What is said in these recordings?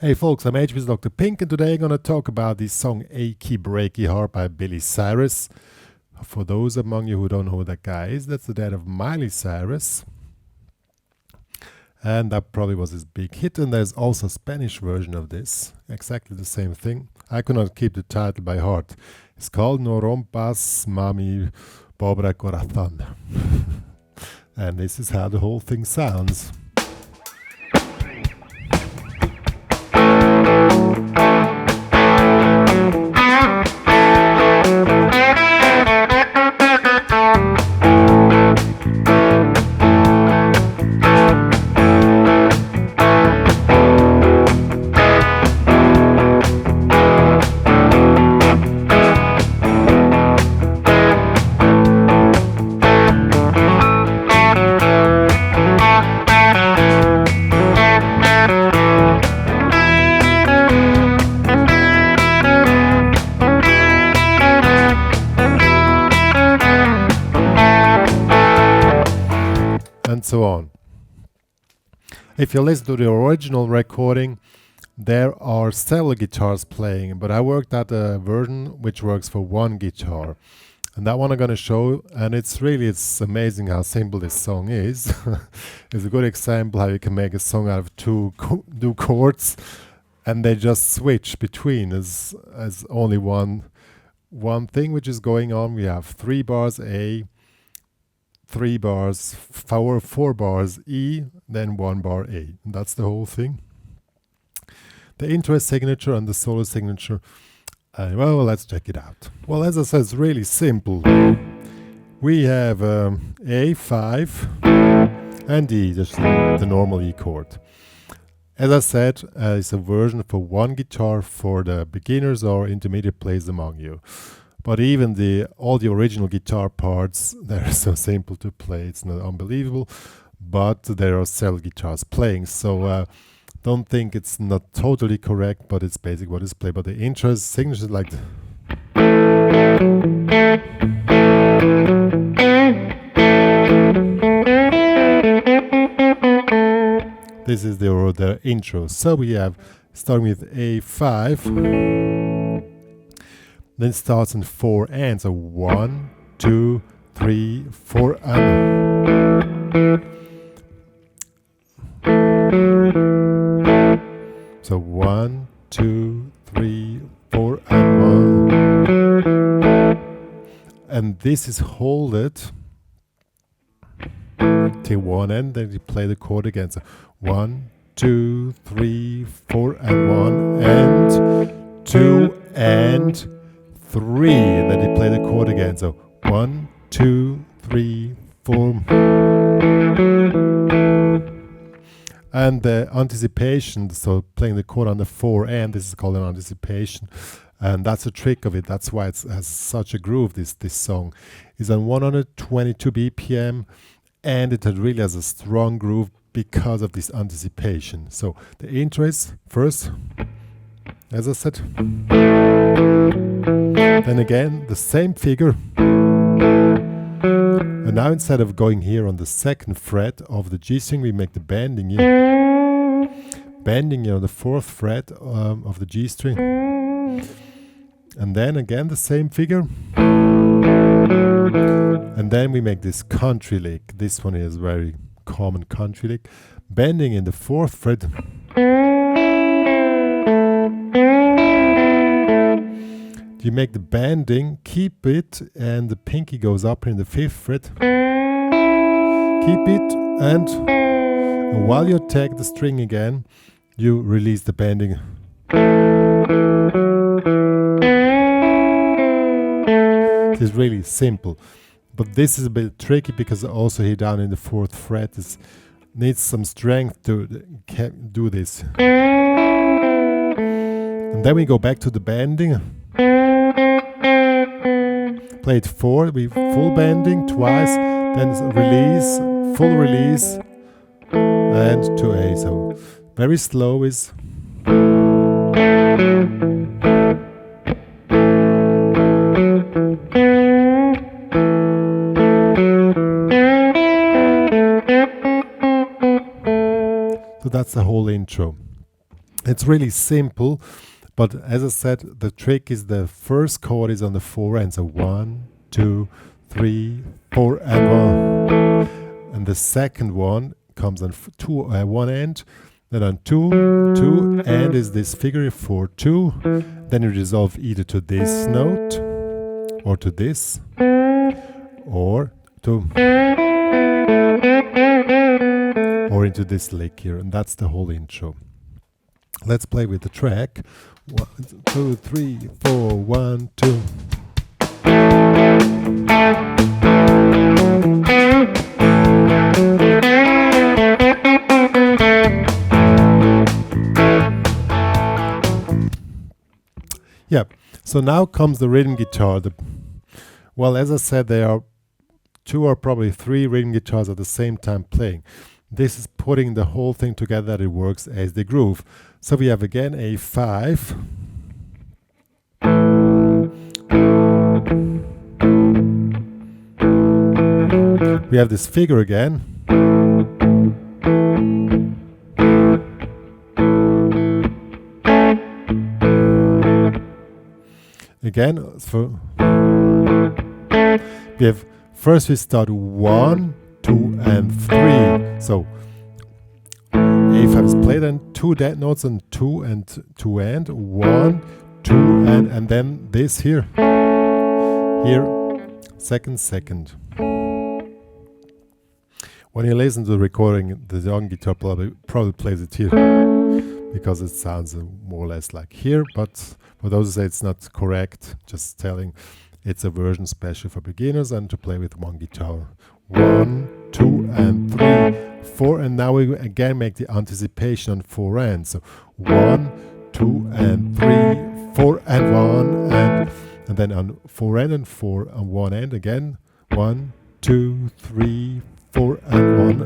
Hey folks, I'm HP's Dr. Pink, and today I'm going to talk about the song Achy Breaky Heart by Billy Cyrus. For those among you who don't know who that guy is, that's the dad of Miley Cyrus. And that probably was his big hit, and there's also a Spanish version of this, exactly the same thing. I could not keep the title by heart. It's called No Rompas, Mami, Pobre, Corazon. And this is how the whole thing sounds. And so on. If you listen to the original recording, there are several guitars playing, but I worked out a version which works for one guitar. And that one I'm going to show, and it's amazing how simple this song is. It's a good example how you can make a song out of two chords, and they just switch between as only one thing which is going on. We have 3 bars A, 3 bars, 4 bars E, then 1 bar A. And that's the whole thing. The intro signature and the solo signature. Well, let's check it out. Well, as I said, it's really simple. We have A5 and E, just the normal E chord. As I said, it's a version for one guitar for the beginners or intermediate players among you. But even all the original guitar parts, they're so simple to play, it's not unbelievable. But there are several guitars playing, so don't think it's not totally correct, but it's basically what is played. But the intro signature is like this is the intro. So we have starting with A5. Then it starts in 4 and so 1, 2, 3, 4 and so 1, 2, 3, 4 and 1, and this is holded till 1 end. Then you play the chord again. So 1, 2, 3, 4 and 1 and 2 and 3, and then you play the chord again. So 1, 2, 3, 4. And the anticipation, so playing the chord on the 4 and this is called an anticipation. And that's the trick of it. That's why it has such a groove, this song. It's on 122 BPM, and it really has a strong groove because of this anticipation. So the intro is first, as I said. Then again, the same figure. And now instead of going here on the 2nd fret of the G string, we make the bending here. Bending here on the 4th fret of the G string. And then again the same figure. And then we make this country lick. This one is very common country lick. Bending in the 4th fret. You make the bending, keep it, and the pinky goes up in the 5th fret. Keep it, and while you take the string again, you release the bending. It's really simple, but this is a bit tricky because also here down in the 4th fret it needs some strength to do this. And then we go back to the bending. Play it 4, we full bending twice, then release, full release, and to A. So very slow is. So that's the whole intro. It's really simple, but as I said, the trick is the first chord is on the 4 and so 1, 2, 3, 4 and 1, and the second one comes on one end, then on 2, 2, and is this figure 4, 2, then you resolve either to this note or to this or to or into this lick here, and that's the whole intro. Let's play with the track. 1, 2, 3, 4, 1, 2. Yeah, so now comes the rhythm guitar. Well, as I said, there are 2 or probably 3 rhythm guitars at the same time playing. This is putting the whole thing together that it works as the groove. So we have again a 5. We have this figure again. Again, so we have first we start 1, 2, and 3. So A5 is played and 2 dead notes and 2 and 2 and 1, 2 and then this here, second. When you listen to the recording, the young guitar probably plays it here because it sounds more or less like here, but for those who say it's not correct, just telling it's a version special for beginners and to play with one guitar. 1, 2, and 3, 4, and now we again make the anticipation on 4 and. So 1, 2, and 3, 4, and 1, and then on 4 and 4 on 1 end again. 1, 2, 3, 4, and 1,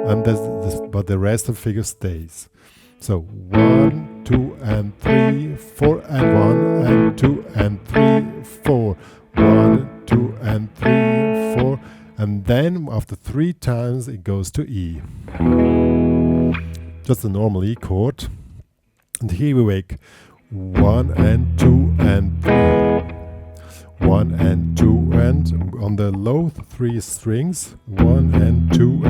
and but the rest of the figure stays. So 1, 2, and 3, 4, and 1, and 2, and 3, 4. 1, 2, and 3, 4. And then after 3 times it goes to E. Just a normal E chord. And here we make 1 and 2 and 3. 1 and 2 and on the low 3 strings. 1 and 2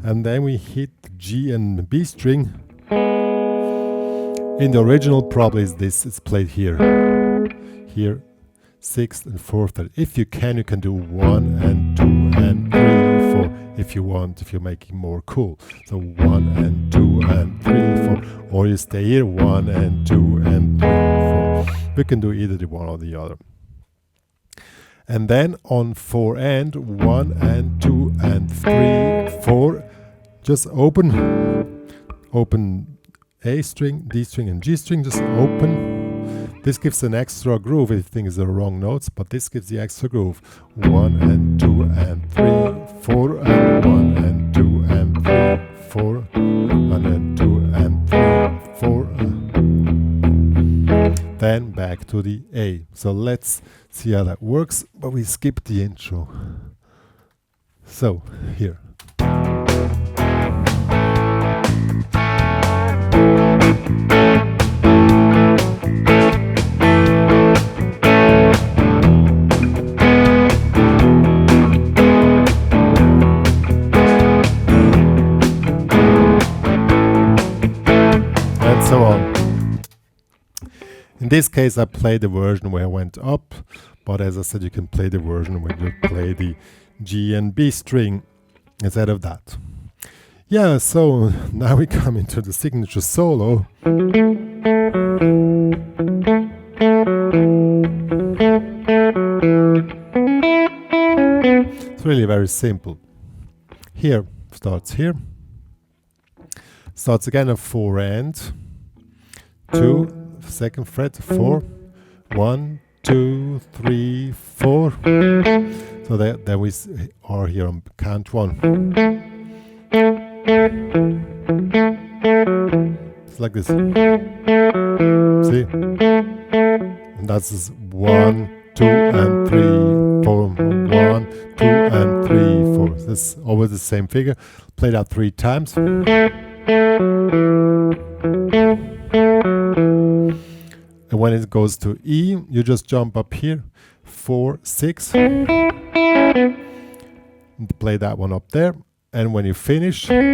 and then we hit G and B string. In the original probably is this, it's played here. Here, 6th and 4th. If you can do 1 and 2 and 3, 4 if you want, if you're making more cool. So 1 and 2 and 3, 4, or you stay here 1 and 2 and 3, 4. We can do either the one or the other. And then on 4 and 1 and 2 and 3, 4, just open A string, D string, and G string, just open. This gives an extra groove if you think it's the wrong notes, but this gives the extra groove. 1 and 2 and 3, 4 and 1 and 2 and 3, 4, 1 and 2 and 3, 4. Then back to the A. So let's see how that works, but we skipped the intro. So here. And so on. In this case I played the version where I went up, but as I said you can play the version where you play the G and B string instead of that. Yeah, so now we come into the signature solo. It's really very simple. Here, starts here. Starts again at 4 and 2, 2nd fret, 4, 1, 2, 3, 4. So there we are here on count 1. It's like this. See? And that's 1, 2, and 3, 4. 1, 2, and 3, 4. That's always the same figure. Play that 3 times. And when it goes to E, you just jump up here, 4, 6, and play that one up there. And when you finish, when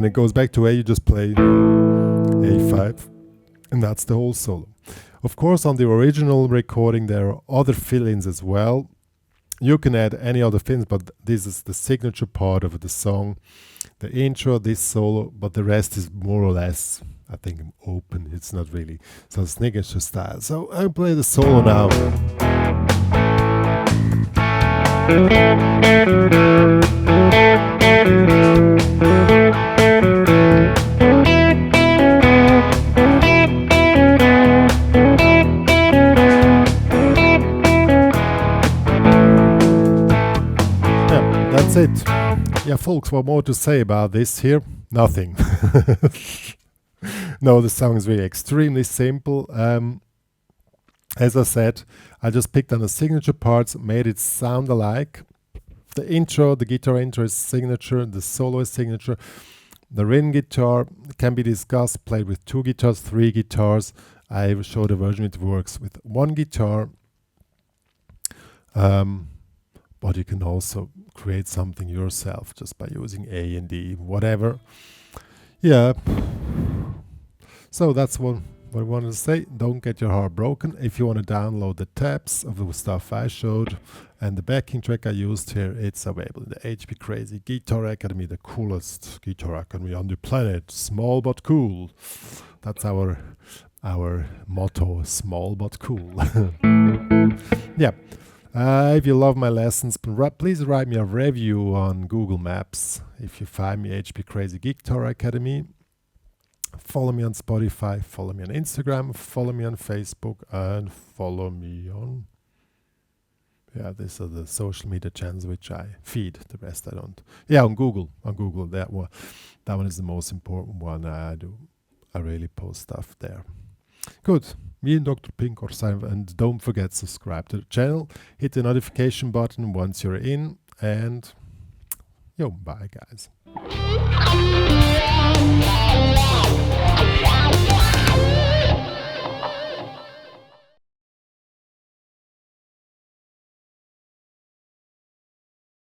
it goes back to A, you just play A5, and that's the whole solo. Of course, on the original recording, there are other fill-ins as well. You can add any other fill-ins, but this is the signature part of the song. The intro, this solo, but the rest is more or less, I think, open. It's not really so signature style. So I'll play the solo now. That's it. Yeah, folks, what more to say about this here? Nothing. No, the song is really extremely simple. As I said, I just picked on the signature parts, made it sound alike. The intro, the guitar intro is signature, the solo is signature. The rhythm guitar can be discussed, played with 2 guitars, 3 guitars. I showed a version it works with 1 guitar. But you can also create something yourself just by using A and D, whatever. Yeah. So that's what I wanted to say. Don't get your heart broken. If you want to download the tabs of the stuff I showed and the backing track I used here, it's available in the HPCrazy Guitar Academy, the coolest guitar academy on the planet. Small but cool. That's our motto, small but cool. Yeah. If you love my lessons, please write me a review on Google Maps. If you find me, HPCrazy Guitar Academy, follow me on Spotify, follow me on Instagram, follow me on Facebook, and follow me on... Yeah, these are the social media channels which I feed. The rest I don't. Yeah, on Google. That one is the most important one I do. I really post stuff there. Good. Me and Dr. Pink are signing, and don't forget subscribe to the channel. Hit the notification button once you're in, and bye guys.